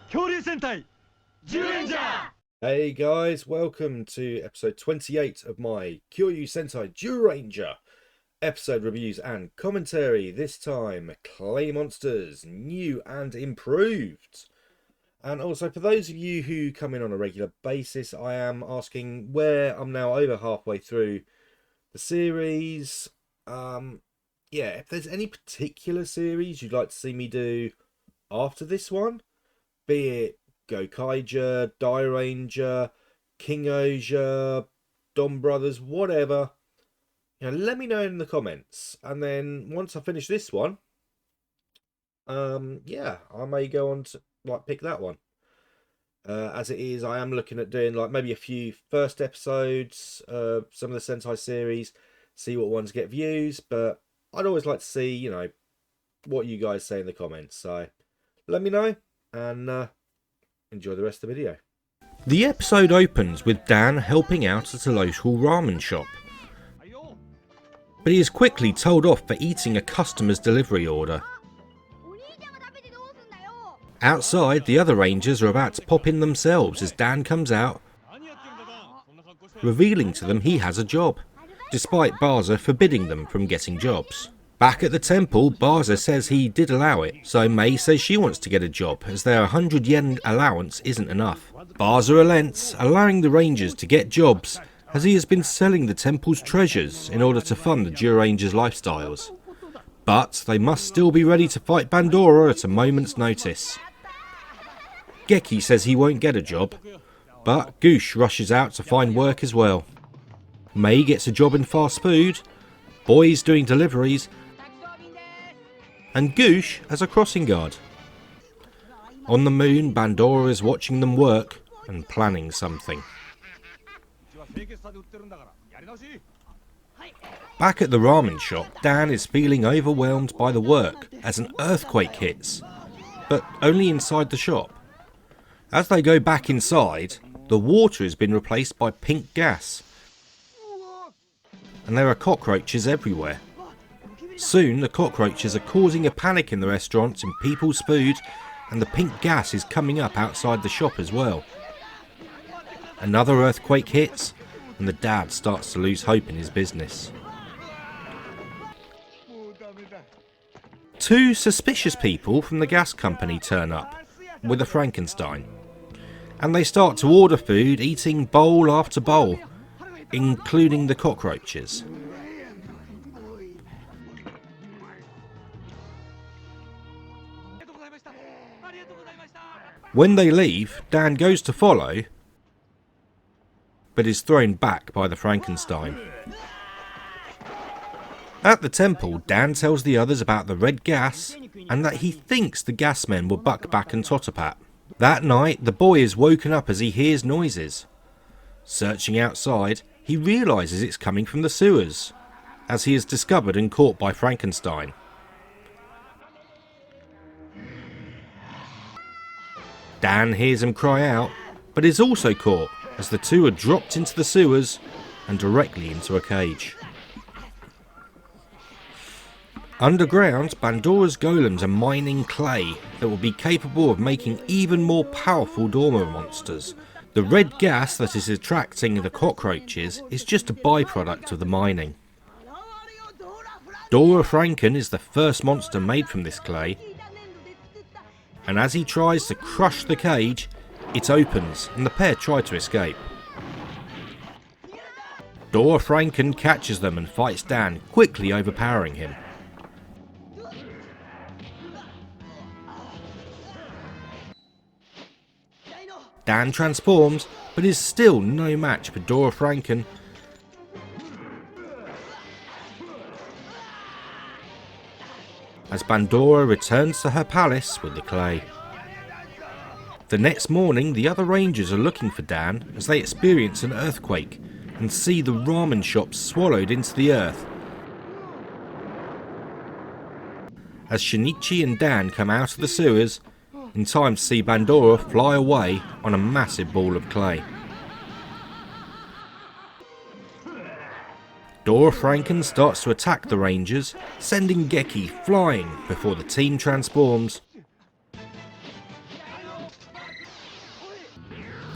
恐竜戦隊 Zyuranger! Hey guys, welcome to episode 28 of my Kyoryu Sentai Zyuranger episode reviews and commentary. This time, clay monsters, new and improved. And also for those of you who come in on a regular basis, I am asking where I'm now over halfway through the series. If there's any particular series you'd like to see me do after this one, be it Gokaija, Zyuranger, King Oja, Dom Brothers, whatever, let me know in the comments. And then once I finish this one, I may go on to pick that one. As it is, I am looking at doing maybe a few first episodes of some of the Sentai series, see what ones get views, but I'd always like to see, what you guys say in the comments. So let me know and enjoy the rest of the video. The episode opens with Dan helping out at a local ramen shop, but he is quickly told off for eating a customer's delivery order. Outside, the other rangers are about to pop in themselves as Dan comes out, revealing to them he has a job, despite Barza forbidding them from getting jobs. Back at the temple, Barza says he did allow it, so Mei says she wants to get a job, as their 100 yen allowance isn't enough. Barza relents, allowing the rangers to get jobs, as he has been selling the temple's treasures in order to fund the Zyurangers' lifestyles. But they must still be ready to fight Bandora at a moment's notice. Geki says he won't get a job, but Goosh rushes out to find work as well. Mei gets a job in fast food, Boy's doing deliveries, and Goosh as a crossing guard. On the moon, Bandora is watching them work and planning something. Back at the ramen shop, Dan is feeling overwhelmed by the work as an earthquake hits, but only inside the shop. As they go back inside, the water has been replaced by pink gas, and there are cockroaches everywhere. Soon the cockroaches are causing a panic in the restaurants and people's food, and the pink gas is coming up outside the shop as well. Another earthquake hits, and the dad starts to lose hope in his business. Two suspicious people from the gas company turn up with a Frankenstein, and they start to order food, eating bowl after bowl, including the cockroaches. When they leave, Dan goes to follow, but is thrown back by the Frankenstein. At the temple, Dan tells the others about the red gas and that he thinks the gas men were Buckback and Totterpat. That night, the boy is woken up as he hears noises. Searching outside, he realises it's coming from the sewers, as he is discovered and caught by Frankenstein. Dan hears him cry out, but is also caught as the two are dropped into the sewers and directly into a cage. Underground, Bandora's golems are mining clay that will be capable of making even more powerful Dorma monsters. The red gas that is attracting the cockroaches is just a byproduct of the mining. Dora Franken is the first monster made from this clay, and as he tries to crush the cage, it opens and the pair try to escape. Dora Franken catches them and fights Dan, quickly overpowering him. Dan transforms, but is still no match for Dora Franken, as Bandora returns to her palace with the clay. The next morning, the other rangers are looking for Dan as they experience an earthquake and see the ramen shop swallowed into the earth. As Shinichi and Dan come out of the sewers, in time to see Bandora fly away on a massive ball of clay. Dora Franken starts to attack the Rangers, sending Geki flying before the team transforms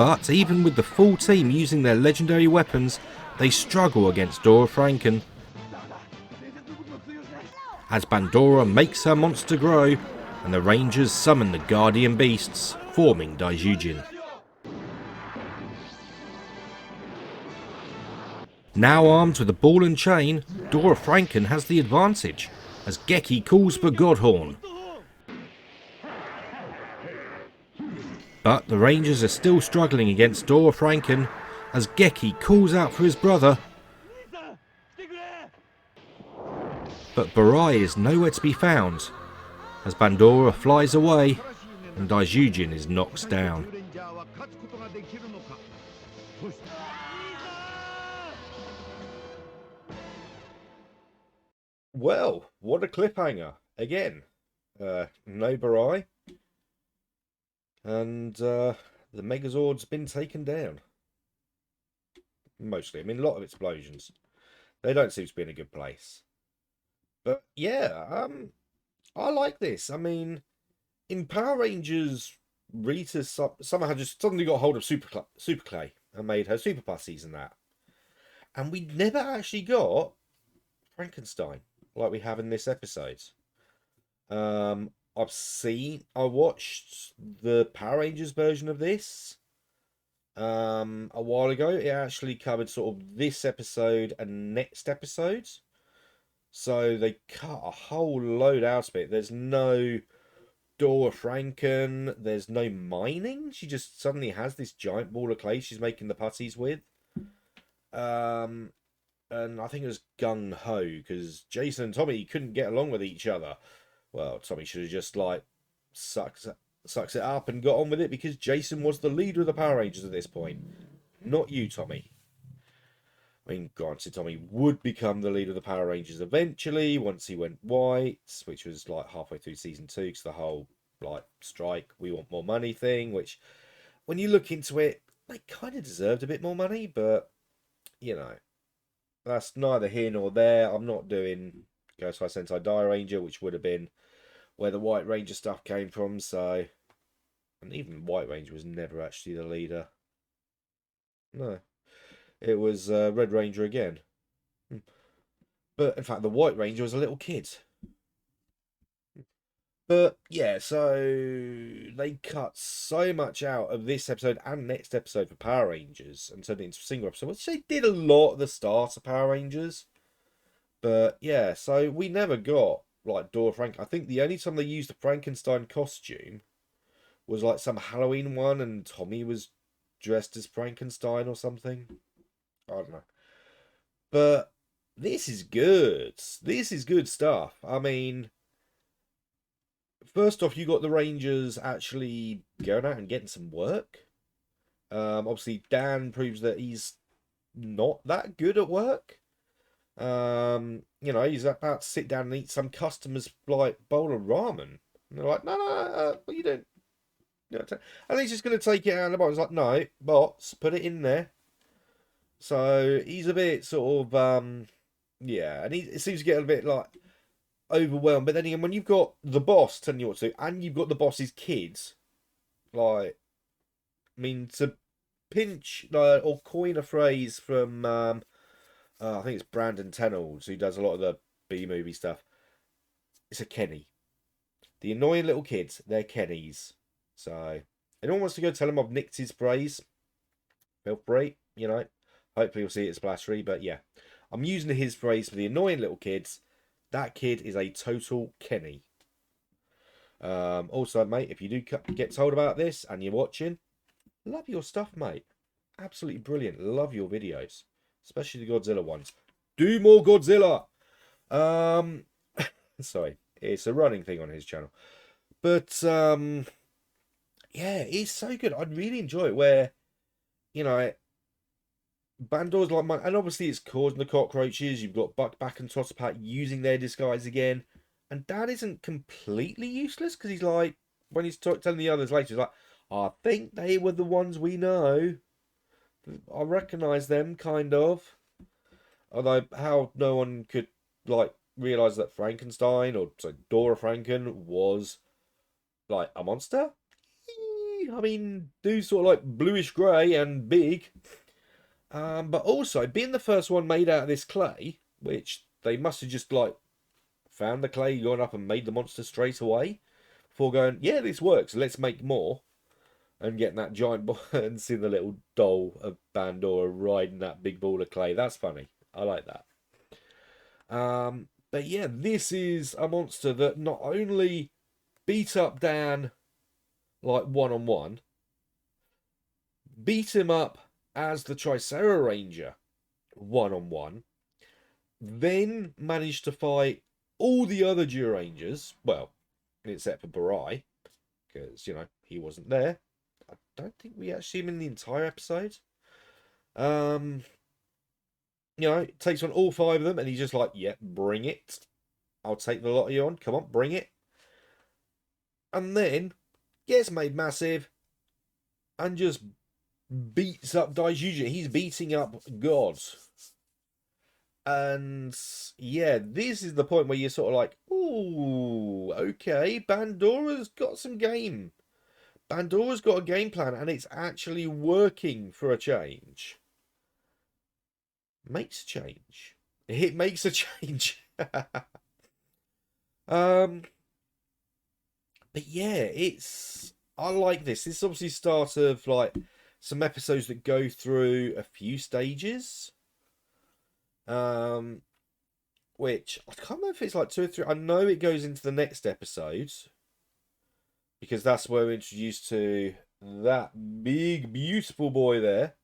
But even with the full team using their legendary weapons, they struggle against Dora Franken. As Bandora makes her monster grow, and the Rangers summon the Guardian Beasts, forming Daijujin. Now armed with a ball and chain, Dora Franken has the advantage, as Geki calls for Godhorn. But the Rangers are still struggling against Dora Franken, as Geki calls out for his brother. But Barai is nowhere to be found, as Bandora flies away and Daijujin is knocked down. Well, what a cliffhanger. Again, no Barai. And the Megazord's been taken down. Mostly. I mean, a lot of explosions. They don't seem to be in a good place. But yeah, I like this. I mean, in Power Rangers, Rita somehow just suddenly got hold of Super Clay and made her Super Pussies and that. And we never actually got Frankenstein like we have in this episode. I watched the Power Rangers version of this a while ago. It actually covered sort of this episode and next episode. So they cut a whole load out of it. There's no Dora Franken. There's no mining. She just suddenly has this giant ball of clay she's making the putties with. And I think it was gung ho because Jason and Tommy couldn't get along with each other. Well, Tommy should have just like sucks it up and got on with it because Jason was the leader of the Power Rangers at this point. Not you, Tommy. I mean, granted, Tommy would become the leader of the Power Rangers eventually once he went white, which was like halfway through season 2, because the whole like strike, we want more money thing, which when you look into it, they kind of deserved a bit more money, but you know, that's neither here nor there. I'm not doing Ghost High Sentai Zyuranger, which would have been where the White Ranger stuff came from, so. And even White Ranger was never actually the leader. No. It was Red Ranger again. But in fact, the White Ranger was a little kid. But yeah, so they cut so much out of this episode and next episode for Power Rangers and turned it into a single episode, which they did a lot at the start of Power Rangers. But yeah, so we never got like Dora Frank. I think the only time they used the Frankenstein costume was like some Halloween one, and Tommy was dressed as Frankenstein or something. I don't know. But this is good. This is good stuff. I mean, first off, you got the Rangers actually going out and getting some work. Obviously, Dan proves that he's not that good at work. You know, he's about to sit down and eat some customer's like bowl of ramen. And they're like, no, what are you doing? And he's just going to take it out of the box. He's like, no, bots, put it in there. So he's a bit sort of, yeah, and it seems to get a bit like overwhelmed. But then again, when you've got the boss telling you what to do, and you've got the boss's kids, like, I mean, to pinch or coin a phrase from, I think it's Brandon Tennant, who does a lot of the B movie stuff. It's a Kenny. The annoying little kids, they're Kennys. So, anyone wants to go tell him I've nicked his phrase, feel free, you know. Hopefully you'll see it as splashery, but yeah. I'm using his phrase for the annoying little kids. That kid is a total Kenny. Also, mate, if you do get told about this and you're watching, love your stuff, mate. Absolutely brilliant. Love your videos. Especially the Godzilla ones. Do more Godzilla! Sorry. It's a running thing on his channel. But, yeah, it's so good. I'd really enjoy it where, you know, Bandor's like mine, and obviously it's causing the cockroaches. You've got Buck and Totterpat using their disguise again, and Dad isn't completely useless because he's like, when he's telling the others later, he's like, I think they were the ones we know. I recognise them, kind of. Although how no one could like realise that Frankenstein or Dora Franken was like a monster. I mean, dude's sort of like bluish grey and big. But also, being the first one made out of this clay, which they must have just like found the clay, gone up and made the monster straight away, before going, yeah, this works, let's make more. And getting that giant ball and seeing the little doll of Bandora riding that big ball of clay. That's funny. I like that. But yeah, this is a monster that not only beat up Dan like one-on-one, beat him up as the Zyuranger one-on-one, then managed to fight all the other Zyurangers, well, except for Barai, because, you know, he wasn't there. I don't think we actually see him in the entire episode. You know, takes on all 5 of them, and he's just like, yeah, bring it. I'll take the lot of you on. Come on, bring it. And then gets made massive and just beats up Daijujin. He's beating up gods. And yeah, this is the point where you're sort of like, ooh, okay, Bandora's got some game. Bandora's got a game plan, and it's actually working for a change. Makes a change. It makes a change. But yeah, I like this. This is obviously the start of like some episodes that go through a few stages. Which I can't remember if it's like 2 or 3. I know it goes into the next episode, because that's where we're introduced to that big, beautiful boy there,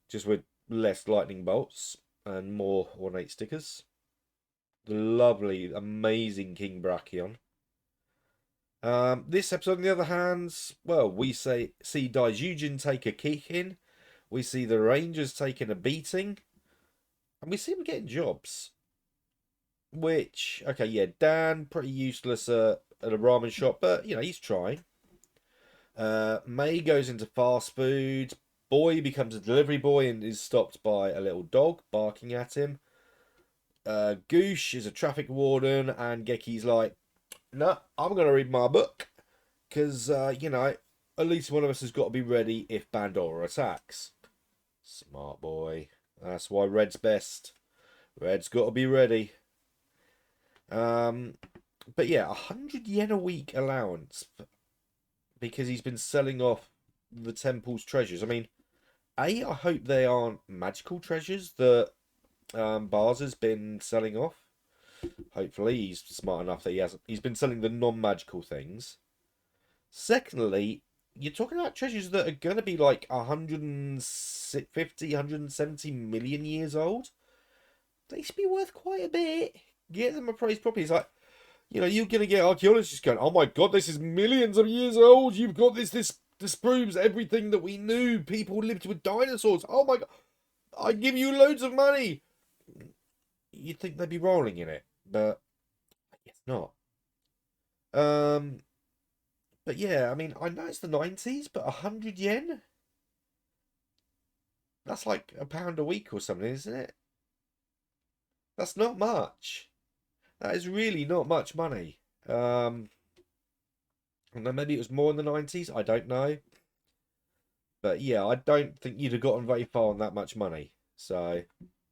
just with less lightning bolts and more ornate stickers. The lovely, amazing King Brachion. This episode, on the other hand, well, we see Daijujin take a kicking, we see the Rangers taking a beating, and we see them getting jobs. Which, okay, yeah, Dan, pretty useless at a ramen shop, but, you know, he's trying. May goes into fast food. Boy becomes a delivery boy and is stopped by a little dog barking at him. Goosh is a traffic warden, and Geki's like, no, I'm going to read my book, because, you know, at least one of us has got to be ready if Bandora attacks. Smart boy. That's why Red's best. Red's got to be ready. But yeah, 100 yen a week allowance, because he's been selling off the temple's treasures. I mean, I hope they aren't magical treasures that Barza's been selling off. Hopefully he's smart enough that he's been selling the non-magical things. Secondly, you're talking about treasures that are going to be like 150, 170 million years old. They should be worth quite a bit. Get them appraised properly. It's like, you know, you're going to get archaeologists going, oh my god, this is millions of years old. You've got this proves everything that we knew. People lived with dinosaurs. Oh my god, I give you loads of money. You'd think they'd be rolling in it, but I guess not. But yeah, I mean, I know it's the 90s, but 100 yen? That's like £1 a week or something, isn't it? That's not much. That is really not much money. And then maybe it was more in the 90s. I don't know. But yeah, I don't think you'd have gotten very far on that much money. So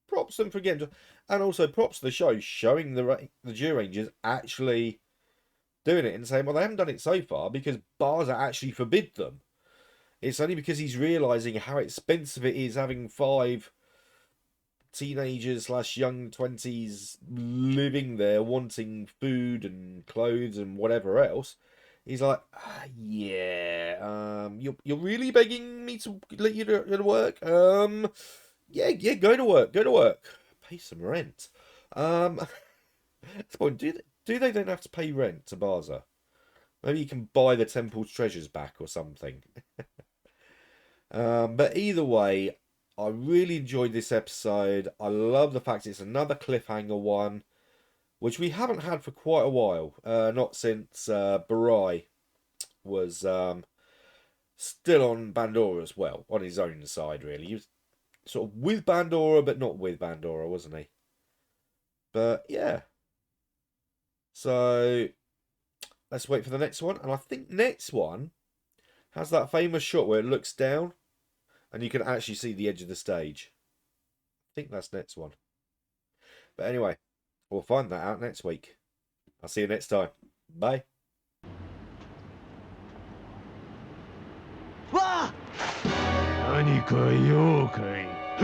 props them for getting, and also props to the show showing the Zyurangers actually doing it and saying, well, they haven't done it so far because Barza actually forbid them. It's only because he's realizing how expensive it is having 5 teenagers / young 20s living there wanting food and clothes and whatever else. He's like, yeah, you're really begging me to let you to work? Yeah, go to work, pay some rent. At this point, do they don't have to pay rent to Barza? Maybe you can buy the temple's treasures back or something. But either way, I really enjoyed this episode. I love the fact it's another cliffhanger one, which we haven't had for quite a while. Not since Barai was still on Bandora as well, on his own side, really. He was sort of with Bandora, but not with Bandora, wasn't he? But yeah. So let's wait for the next one. And I think next one has that famous shot where it looks down and you can actually see the edge of the stage. I think that's next one. But anyway, we'll find that out next week. I'll see you next time. Bye. 何か用かい